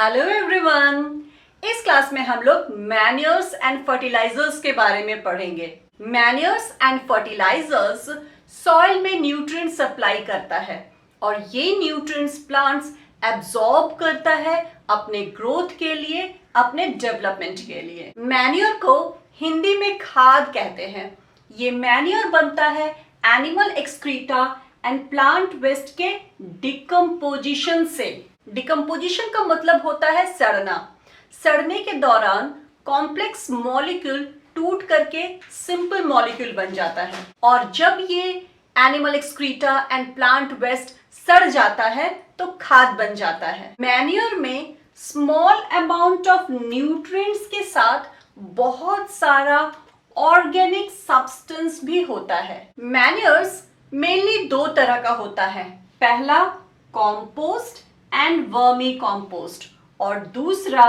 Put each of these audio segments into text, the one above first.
Hello everyone. इस class में हम लोग मैन्योर्स एंड फर्टिलाइजर्स के बारे में पढ़ेंगे। मैन्योर्स एंड फर्टिलाइजर्स सॉइल में न्यूट्रिएंट सप्लाई करता है और ये न्यूट्रिएंट्स प्लांट्स एब्जॉर्ब करता है अपने ग्रोथ के लिए, अपने डेवलपमेंट के लिए। मैन्योर को हिंदी में खाद कहते हैं। ये मैन्योर बनता है animal excreta and plant waste के डिकम्पोजिशन से। डिकम्पोजिशन का मतलब होता है सड़ना। सड़ने के दौरान कॉम्प्लेक्स मॉलिक्यूल टूट करके सिंपल मॉलिक्यूल बन जाता है और जब ये animal excreta and plant waste सड़ जाता है तो खाद बन जाता है। मैन्योर में स्मॉल अमाउंट ऑफ न्यूट्रिएंट्स के साथ बहुत सारा ऑर्गेनिक सब्सटेंस भी होता है। मैन्योर्स मेनली दो तरह का होता है, पहला कॉम्पोस्ट एंड वर्मी कॉम्पोस्ट और दूसरा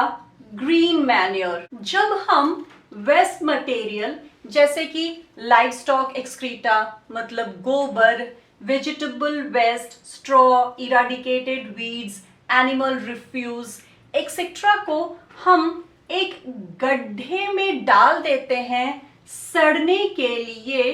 ग्रीन मैन्योर। जब हम वेस्ट मटेरियल जैसे कि लाइव स्टॉक एक्सक्रीटा मतलब गोबर, vegetable waste, straw, eradicated weeds, animal refuse etcetera को हम एक गड्ढे में डाल देते हैं सड़ने के लिए,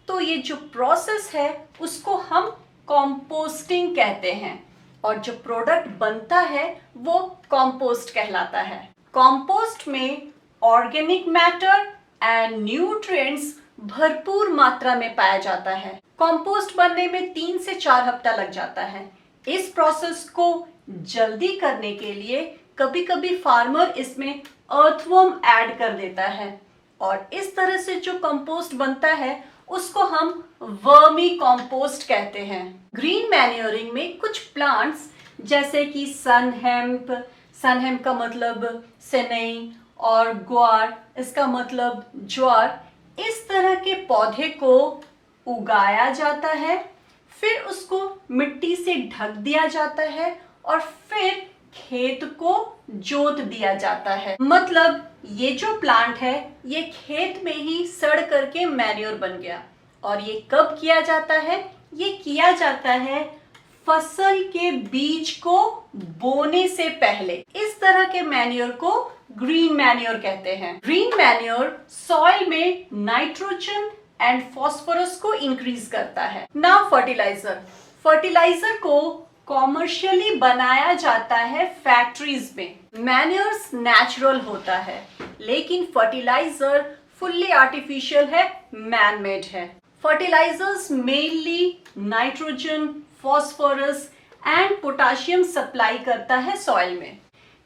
तो ये जो प्रोसेस है उसको हम कंपोस्टिंग कहते हैं और जो प्रोडक्ट बनता है वो कंपोस्ट कहलाता है। कंपोस्ट में ऑर्गेनिक मैटर एंड न्यूट्रिएंट्स भरपूर मात्रा में पाया जाता है। कंपोस्ट बनने में 3 से 4 हफ्ता लग जाता है। इस प्रोसेस को जल्दी करने के लिए कभी कभी फार्मर इसमें अर्थवर्म ऐड कर देता है और इस तरह से जो कंपोस्ट बनता है उसको हम वर्मी कंपोस्ट कहते हैं। ग्रीन मैन्योरिंग में कुछ प्लांट्स जैसे कि सनहेम्प का मतलब सनई और ग्वार इसका मतलब ज्वार, इस तरह के पौधे को उगाया जाता है, फिर उसको मिट्टी से ढक दिया जाता है और फिर खेत को जोत दिया जाता है। मतलब ये जो प्लांट है ये खेत में ही सड़ करके मैन्योर बन गया। और ये कब किया जाता है? ये किया जाता है फसल के बीज को बोने से पहले। इस तरह के मैन्योर को ग्रीन मैन्योर कहते हैं। ग्रीन मैन्योर सॉइल में नाइट्रोजन एंड फास्फोरस को इंक्रीज करता है। नाउ फर्टिलाइजर को कॉमर्शियली बनाया जाता है फैक्ट्रीज में। मैन्योर्स नेचुरल होता है लेकिन फर्टिलाइजर फुल्ली आर्टिफिशियल है, मैन मेड है। Fertilisers mainly nitrogen, phosphorus and potassium supply करता है सॉइल में।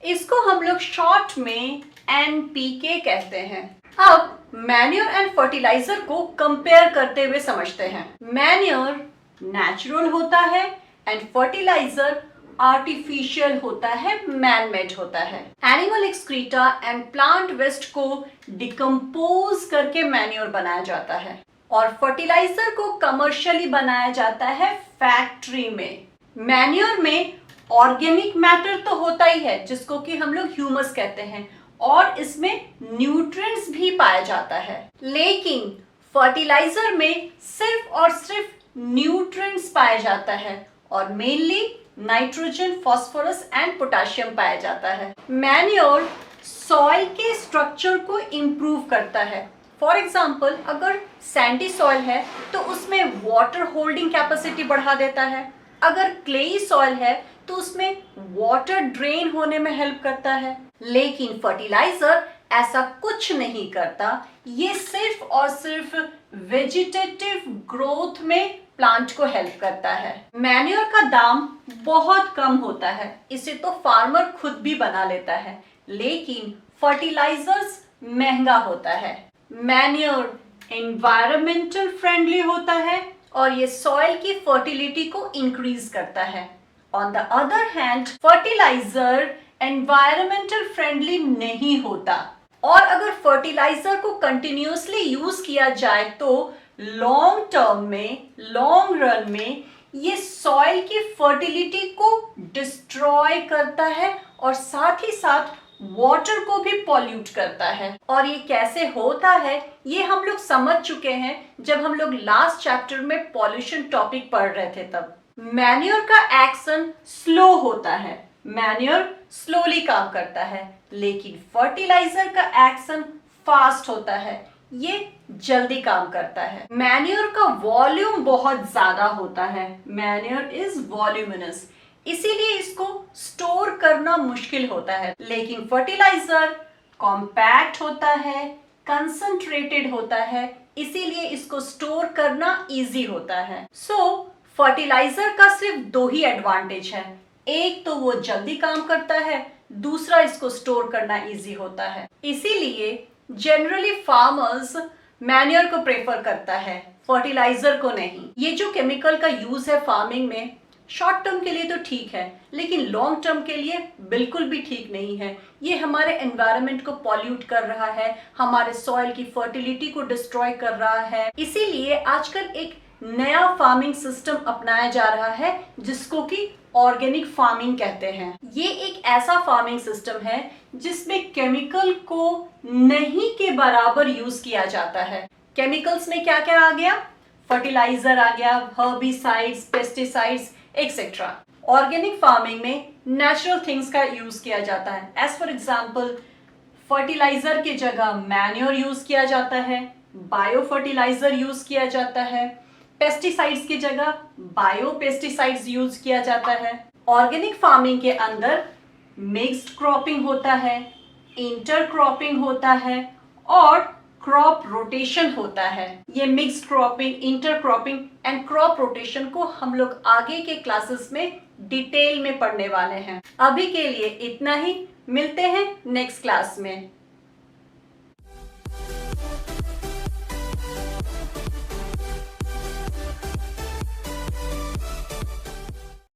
इसको हम लोग शॉर्ट में NPK कहते हैं। अब मैन्योर एंड फर्टिलाइजर को कंपेयर करते हुए समझते हैं। मैन्योर नेचुरल होता है एंड फर्टिलाइजर आर्टिफिशियल होता है, मैन मेड होता है। Animal excreta and plant waste को डिकम्पोज करके मैन्योर बनाया जाता है और फर्टिलाइजर को कमर्शियली बनाया जाता है फैक्ट्री में। मैन्योर में ऑर्गेनिक मैटर तो होता ही है जिसको कि हम लोग ह्यूमस कहते हैं और इसमें न्यूट्रिएंट्स भी पाया जाता है, लेकिन फर्टिलाइजर में सिर्फ और सिर्फ न्यूट्रिएंट्स पाया जाता है और mainly nitrogen, phosphorus and potassium पाया जाता है। मैन्योर सॉइल के स्ट्रक्चर को इंप्रूव करता है। फॉर एग्जाम्पल अगर सैंडी सॉइल है तो उसमें वाटर होल्डिंग कैपेसिटी बढ़ा देता है। अगर क्लेई सॉइल है तो उसमें वाटर ड्रेन होने में हेल्प करता है। लेकिन फर्टिलाइजर ऐसा कुछ नहीं करता, ये सिर्फ और सिर्फ वेजिटेटिव ग्रोथ में प्लांट को हेल्प करता है। मैन्योर का दाम बहुत कम होता है, इसे तो फार्मर खुद भी बना लेता है, लेकिन फर्टिलाइजर्स महंगा होता है। मैन्योर एनवायरमेंटल फ्रेंडली होता है और ये सॉइल की फर्टिलिटी को इंक्रीज करता है। On the other hand fertiliser environmental friendly नहीं होता और अगर फर्टिलाइजर को कंटिन्यूअसली यूज किया जाए तो लॉन्ग टर्म में, लॉन्ग रन में ये सॉइल की फर्टिलिटी को डिस्ट्रॉय करता है और साथ ही साथ वाटर को भी पॉल्यूट करता है। और ये कैसे होता है ये हम लोग समझ चुके हैं जब हम लोग लास्ट चैप्टर में पॉल्यूशन टॉपिक पढ़ रहे थे। तब मैन्योर का एक्शन स्लो होता है मैन्योर स्लोली काम करता है, लेकिन फर्टिलाइजर का एक्शन फास्ट होता है, ये जल्दी काम करता है। मैन्योर का वॉल्यूम बहुत ज्यादा होता है, मैन्योर इज वॉल्यूमिनस, इसीलिए इसको स्टोर करना मुश्किल होता है। लेकिन फर्टिलाइजर कॉम्पैक्ट होता है, कंसंट्रेटेड होता है, इसीलिए इसको स्टोर करना इजी होता है। फर्टिलाइजर का सिर्फ दो ही एडवांटेज है, एक तो वो जल्दी काम करता है, दूसरा इसको स्टोर करना इजी होता है। इसीलिए जनरली फार्मर्स मैन्योर को प्रेफर करता है, फर्टिलाइजर को नहीं। ये जो केमिकल का यूज है फार्मिंग में, शॉर्ट टर्म के लिए तो ठीक है, लेकिन लॉन्ग टर्म के लिए बिल्कुल भी ठीक नहीं है। ये हमारे एनवायरनमेंट को पॉल्यूट कर रहा है, हमारे सॉइल की फर्टिलिटी को डिस्ट्रॉय कर रहा है। इसीलिए आजकल एक नया फार्मिंग सिस्टम अपनाया जा रहा है जिसको कि ऑर्गेनिक फार्मिंग कहते हैं। ये एक ऐसा फार्मिंग सिस्टम है जिसमें केमिकल को नहीं के बराबर यूज किया जाता है। केमिकल्स में क्या क्या आ गया? फर्टिलाइजर आ गया, herbicides, pesticides etcetera. Organic farming में नेचुरल थिंग्स का यूज किया जाता है। एज फॉर एग्जाम्पल, फर्टिलाइजर की जगह मैन्योर यूज किया जाता है, बायो फर्टिलाइजर यूज किया जाता है, पेस्टिसाइड्स की जगह बायो पेस्टिसाइड्स यूज किया जाता है। ऑर्गेनिक फार्मिंग के अंदर मिक्स्ड क्रॉपिंग होता है, इंटर क्रॉपिंग होता है और क्रॉप रोटेशन होता है। ये mixed cropping, inter cropping and crop rotation को हम लोग आगे के क्लासेस में डिटेल में पढ़ने वाले हैं। अभी के लिए इतना ही, मिलते हैं नेक्स्ट क्लास में।